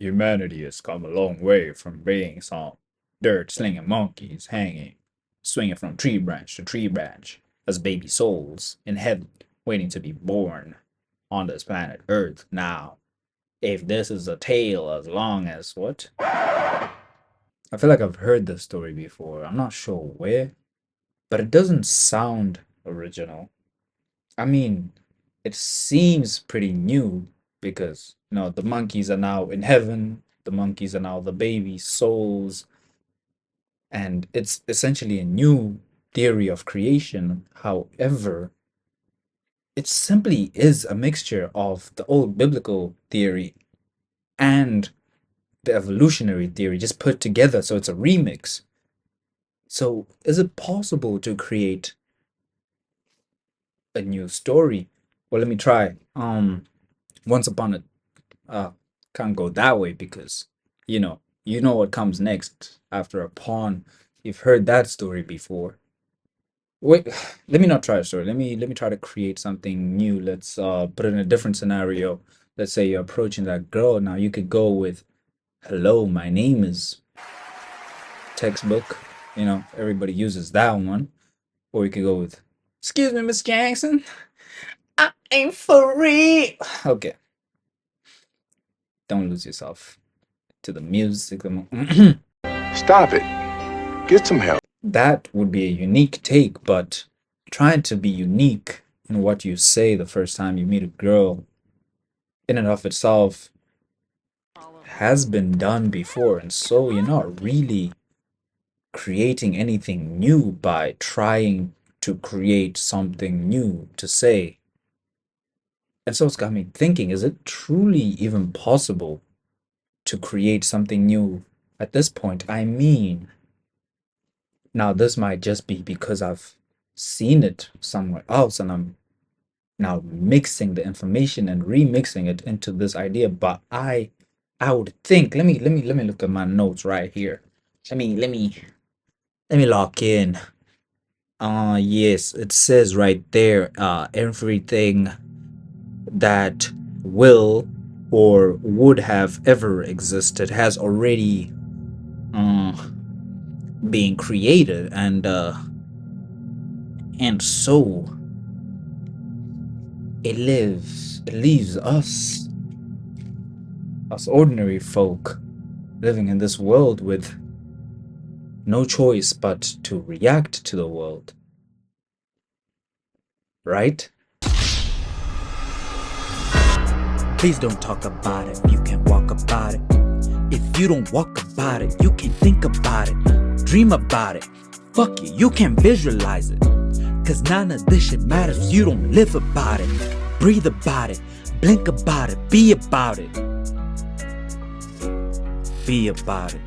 Humanity has come a long way from being some dirt slinging monkeys hanging, swinging from tree branch to tree branch as baby souls in heaven waiting to be born on this planet Earth. Now, if this is a tale as long as what? I feel like I've heard this story before. I'm not sure where, but it doesn't sound original. I mean, it seems pretty new because, the monkeys are now in heaven, the monkeys are now the baby souls, and it's essentially a new theory of creation. However, it simply is a mixture of the old biblical theory and the evolutionary theory just put together, so it's a remix. So, is it possible to create a new story? Well, let me try. Once upon a can't go that way because you know what comes next after a pawn. You've heard that story before. Wait, let me not try a story. Let me try to create something new. Let's put it in a different scenario. Let's say you're approaching that girl. Now you could go with, "Hello, my name is," textbook. Everybody uses that one. Or you could go with, "Excuse me, Miss Jackson. I ain't for real." Okay, don't lose yourself to the music. Stop it. Get some help. That would be a unique take, but trying to be unique in what you say the first time you meet a girl, in and of itself, has been done before, and so you're not really creating anything new by trying to create something new to say. And so it's got me thinking, is it truly even possible to create something new at this point? I mean, now this might just be because I've seen it somewhere else and I'm now mixing the information and remixing it into this idea. But I would think, let me look at my notes right here. Let me lock in. Yes, it says right there, everything that will or would have ever existed has already uh been created, and so it leaves us ordinary folk living in this world with no choice but to react to the world, right? Please don't talk about it, you can walk about it. If you don't walk about it, you can think about it, dream about it. Fuck it, you can visualize it. Cause none of this shit matters if you don't live about it, breathe about it, blink about it, be about it. Be about it.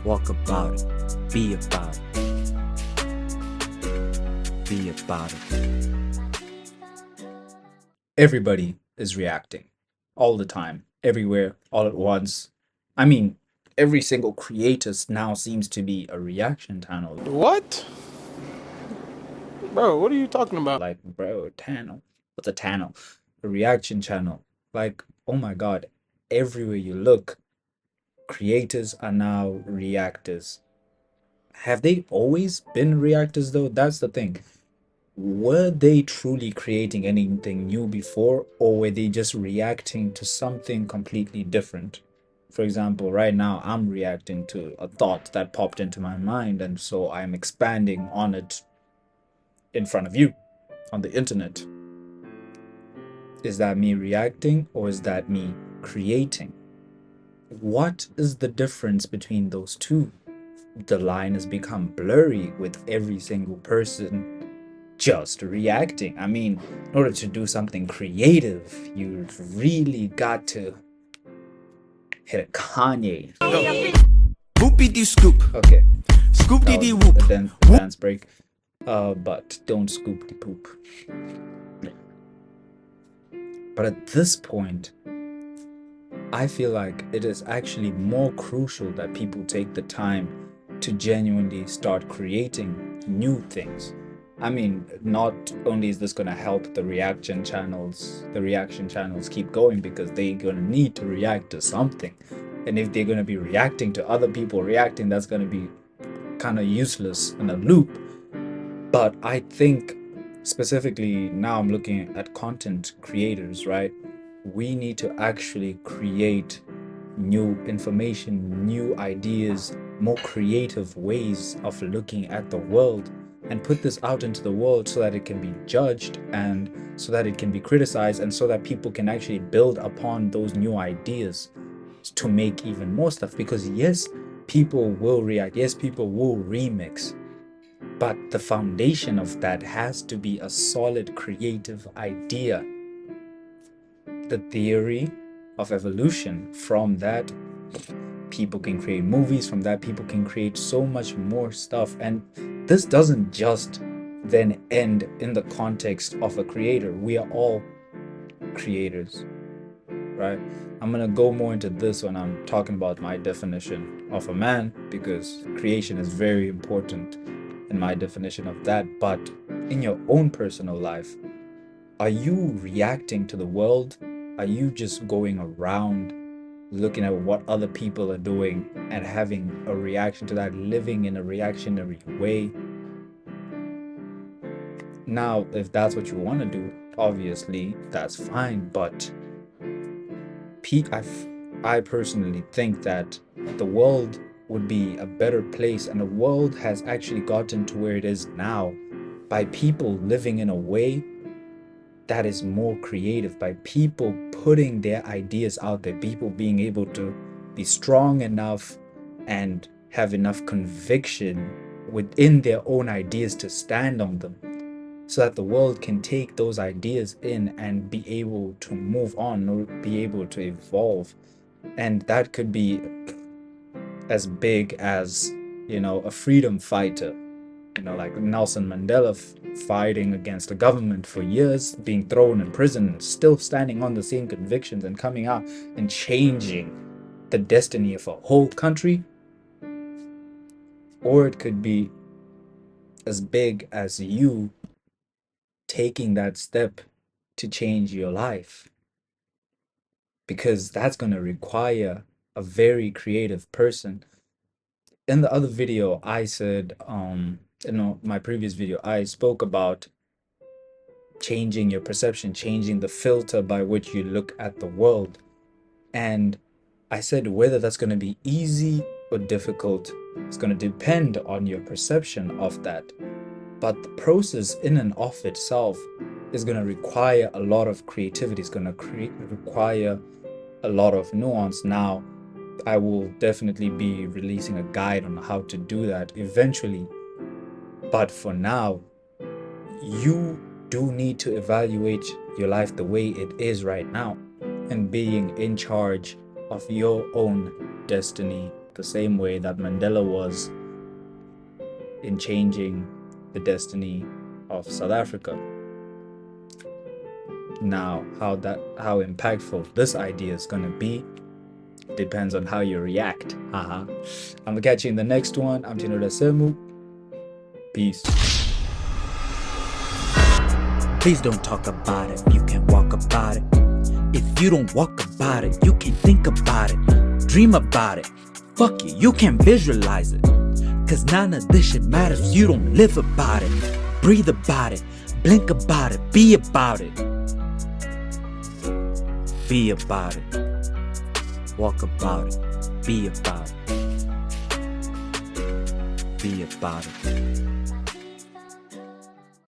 Walk about it. Be about it. Be about it. Everybody is reacting all the time, everywhere, all at once. I mean, every single creator now seems to be a reaction channel. What? Bro, what are you talking about? Like, bro, channel. What's a channel? A reaction channel. Like, oh my god, everywhere you look, creators are now reactors. Have they always been reactors though? That's the thing. Were they truly creating anything new before, or were they just reacting to something completely different? For example, right now I'm reacting to a thought that popped into my mind, and so I'm expanding on it in front of you on the internet. Is that me reacting, or is that me creating? What is the difference between those two? The line has become blurry with every single person just reacting. I mean, in order to do something creative, you've really got to hit a Kanye. Whoopie dee scoop. Okay, Scoop dee that dee was whoop. a dance break. But don't scoop the poop. But at this point, I feel like it is actually more crucial that people take the time to genuinely start creating new things. I mean, not only is this going to help the reaction channels keep going because they're going to need to react to something. And if they're going to be reacting to other people reacting, that's going to be kind of useless in a loop. But I think specifically now I'm looking at content creators, right? We need to actually create new information, new ideas, more creative ways of looking at the world and put this out into the world so that it can be judged and so that it can be criticized and so that people can actually build upon those new ideas to make even more stuff. Because yes, people will react, yes, people will remix, but the foundation of that has to be a solid creative idea. The theory of evolution, from that people can create movies, from that people can create so much more stuff. And this doesn't just then end in the context of a creator. We are all creators, right? I'm gonna go more into this when I'm talking about my definition of a man, because creation is very important in my definition of that. But in your own personal life, are you reacting to the world? Are you just going around looking at what other people are doing and having a reaction to that, living in a reactionary way? Now, if that's what you want to do, obviously that's fine. But I personally think that the world would be a better place, and the world has actually gotten to where it is now by people living in a way that is more creative, by people putting their ideas out there, people being able to be strong enough and have enough conviction within their own ideas to stand on them, so that the world can take those ideas in and be able to move on or be able to evolve. And that could be as big as, a freedom fighter, like Nelson Mandela, fighting against the government for years, being thrown in prison, still standing on the same convictions and coming out and changing the destiny of a whole country. Or it could be as big as you taking that step to change your life, because that's going to require a very creative person. In the other video, I said, my previous video, I spoke about changing your perception, changing the filter by which you look at the world. And I said whether that's going to be easy or difficult, it's going to depend on your perception of that. But the process in and of itself is going to require a lot of creativity. It's going to require a lot of nuance. Now, I will definitely be releasing a guide on how to do that eventually. But for now, you do need to evaluate your life the way it is right now and being in charge of your own destiny, the same way that Mandela was in changing the destiny of South Africa. Now, how impactful this idea is going to be depends on how you react. I'm gonna catch you in the next one. I'm Tino Semu. Peace. Please don't talk about it, you can walk about it. If you don't walk about it, you can think about it. Dream about it. Fuck it, you can visualize it. Cause none of this shit matters if you don't live about it. Breathe about it, blink about it, be about it. Be about it. Walk about it. Be about it. Be about it.